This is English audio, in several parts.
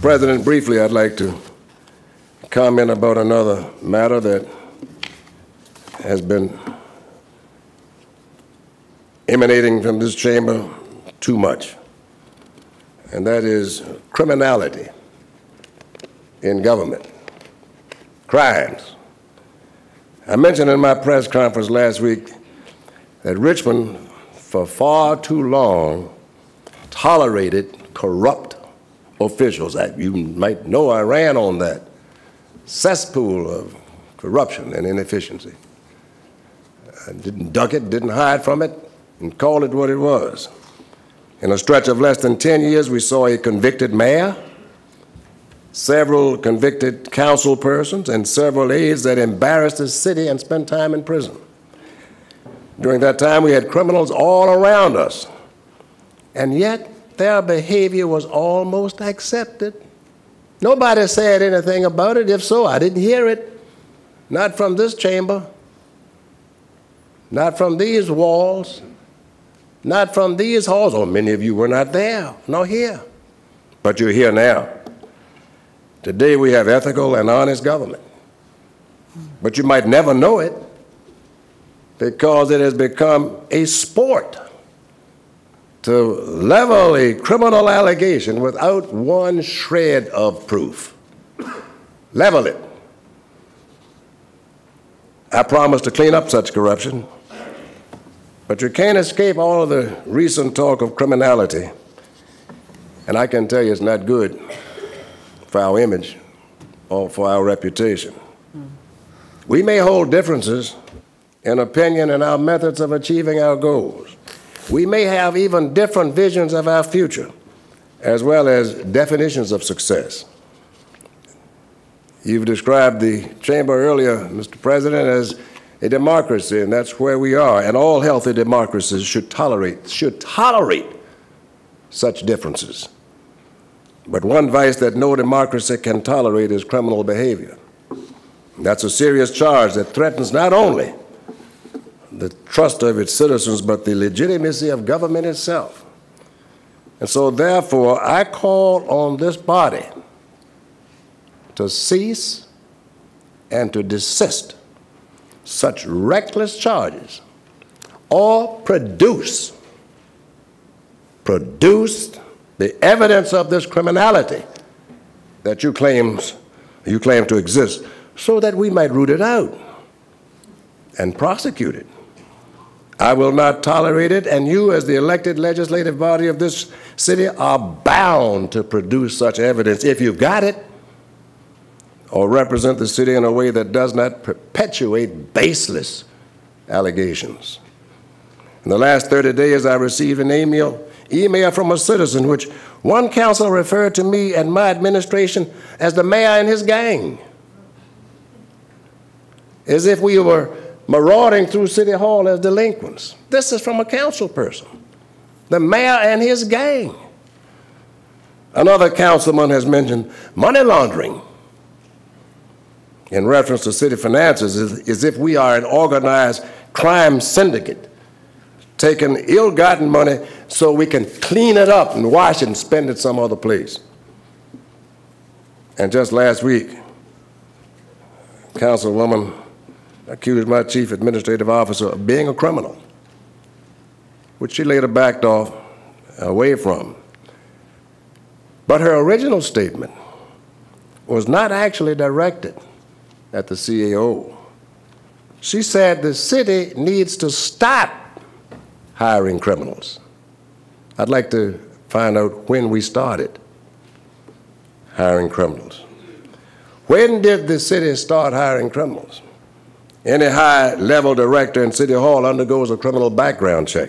President, briefly, I'd like to comment about another matter that has been emanating from this chamber too much, and that is criminality in government, crimes. I mentioned in my press conference last week that Richmond, for far too long, tolerated corrupt officials. You might know I ran on that cesspool of corruption and inefficiency. I didn't duck it, didn't hide from it, and called it what it was. In a stretch of less than 10 years, we saw a convicted mayor, several convicted council persons, and several aides that embarrassed the city and spent time in prison. During that time, we had criminals all around us, and yet their behavior was almost accepted. Nobody said anything about it. If so, I didn't hear it. Not from this chamber, not from these walls, not from these halls. Oh, many of you were not there, nor here, but you're here now. Today we have ethical and honest government, but you might never know it because it has become a sport to level a criminal allegation without one shred of proof. Level it. I promise to clean up such corruption, but you can't escape all of the recent talk of criminality, and I can tell you it's not good for our image or for our reputation. We may hold differences in opinion and our methods of achieving our goals. We may have even different visions of our future, as well as definitions of success. You've described the chamber earlier, Mr. President, as a democracy, and that's where we are. And all healthy democracies should tolerate such differences. But one vice that no democracy can tolerate is criminal behavior. That's a serious charge that threatens not only the trust of its citizens, but the legitimacy of government itself. And so, therefore, I call on this body to cease and to desist such reckless charges, or produce the evidence of this criminality that you claim to exist, so that we might root it out and prosecute it. I will not tolerate it, and you, as the elected legislative body of this city, are bound to produce such evidence if you've got it, or represent the city in a way that does not perpetuate baseless allegations. In the last 30 days, I received an email from a citizen which one councilor referred to me and my administration as the mayor and his gang, as if we were marauding through City Hall as delinquents. This is from a council person, the mayor and his gang. Another councilman has mentioned money laundering in reference to city finances, as if we are an organized crime syndicate, taking ill-gotten money so we can clean it up and wash it and spend it some other place. And just last week, Councilwoman accused my chief administrative officer of being a criminal, which she later backed off away from. But her original statement was not actually directed at the CAO. She said the city needs to stop hiring criminals. I'd like to find out when we started hiring criminals. When did the city start hiring criminals? Any high-level director in City Hall undergoes a criminal background check.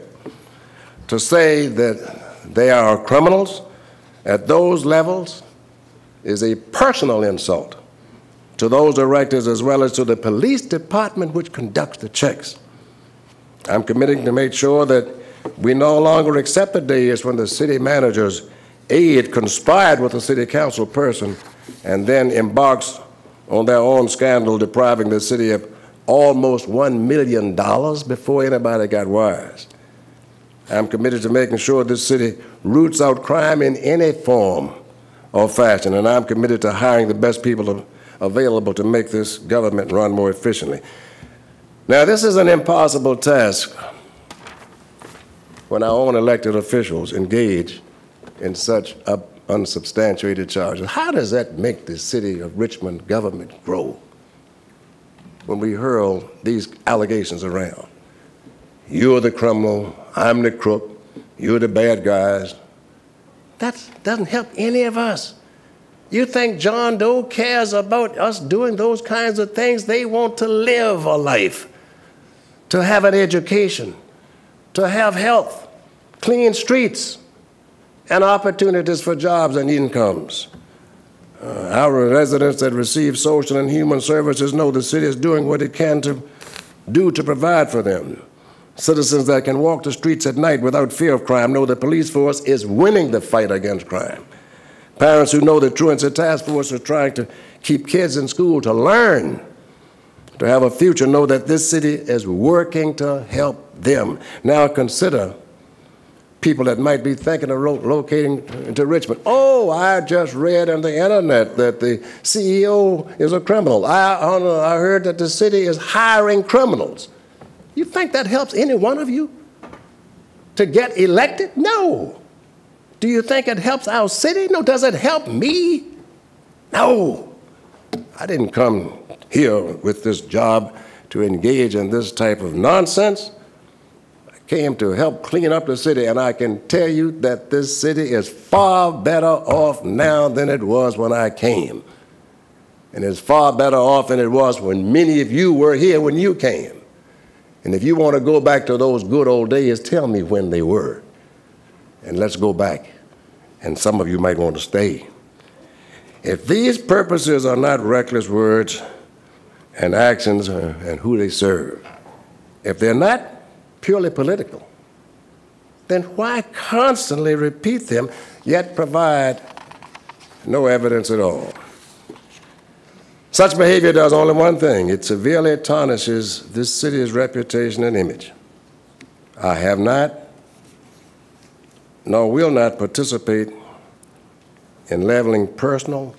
To say that they are criminals at those levels is a personal insult to those directors as well as to the police department which conducts the checks. I'm committing to make sure that we no longer accept the days when the city manager's aide conspired with a city council person and then embarks on their own scandal, depriving the city of almost $1 million before anybody got wise. I'm committed to making sure this city roots out crime in any form or fashion, and I'm committed to hiring the best people available to make this government run more efficiently. Now, this is an impossible task when our own elected officials engage in such unsubstantiated charges. How does that make the city of Richmond government grow when we hurl these allegations around? You're the criminal, I'm the crook, you're the bad guys. That doesn't help any of us. You think John Doe cares about us doing those kinds of things? They want to live a life, to have an education, to have health, clean streets, and opportunities for jobs and incomes. Our residents that receive social and human services know the city is doing what it can to do to provide for them. Citizens that can walk the streets at night without fear of crime know the police force is winning the fight against crime. Parents who know the Truancy Task Force are trying to keep kids in school to learn, to have a future, know that this city is working to help them. Now consider people that might be thinking of locating into Richmond. Oh, I just read on the internet that the CEO is a criminal. I heard that the city is hiring criminals. You think that helps any one of you to get elected? No. Do you think it helps our city? No. Does it help me? No. I didn't come here with this job to engage in this type of nonsense. I came to help clean up the city, and I can tell you that this city is far better off now than it was when I came. And it's far better off than it was when many of you were here when you came. And if you want to go back to those good old days, tell me when they were. And let's go back. And some of you might want to stay. If these purposes are not reckless words and actions and who they serve, if they're not purely political, then why constantly repeat them yet provide no evidence at all? Such behavior does only one thing. It severely tarnishes this city's reputation and image. I have not, nor will not participate in leveling personal,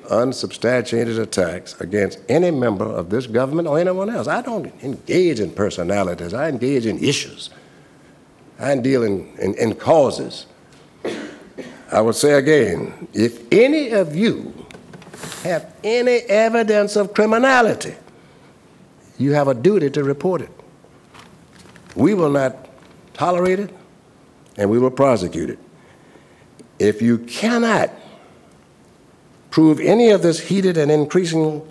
unsubstantiated attacks against any member of this government or anyone else. I don't engage in personalities. I engage in issues. I deal in causes. I will say again, if any of you have any evidence of criminality, you have a duty to report it. We will not tolerate it, and we will prosecute it. If you cannot prove any of this heated and increasing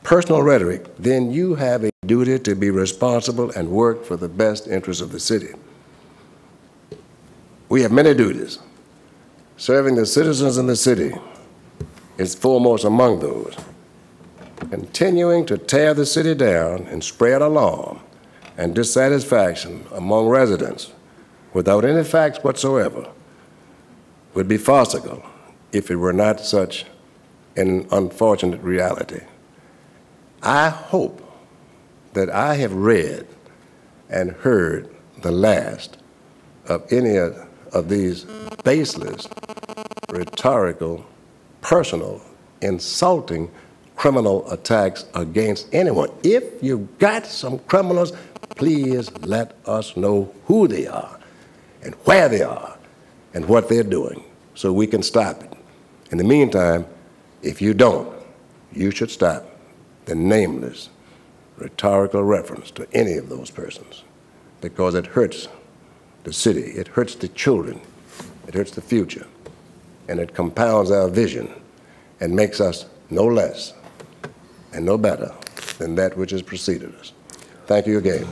personal rhetoric, then you have a duty to be responsible and work for the best interests of the city. We have many duties. Serving the citizens in the city is foremost among those. Continuing to tear the city down and spread alarm and dissatisfaction among residents without any facts whatsoever would be farcical if it were not such an unfortunate reality. I hope that I have read and heard the last of any of these baseless, rhetorical, personal, insulting criminal attacks against anyone. If you've got some criminals, please let us know who they are and where they are and what they're doing so we can stop it. In the meantime, if you don't, you should stop the nameless rhetorical reference to any of those persons because it hurts the city, it hurts the children, it hurts the future, and it compounds our vision and makes us no less and no better than that which has preceded us. Thank you again.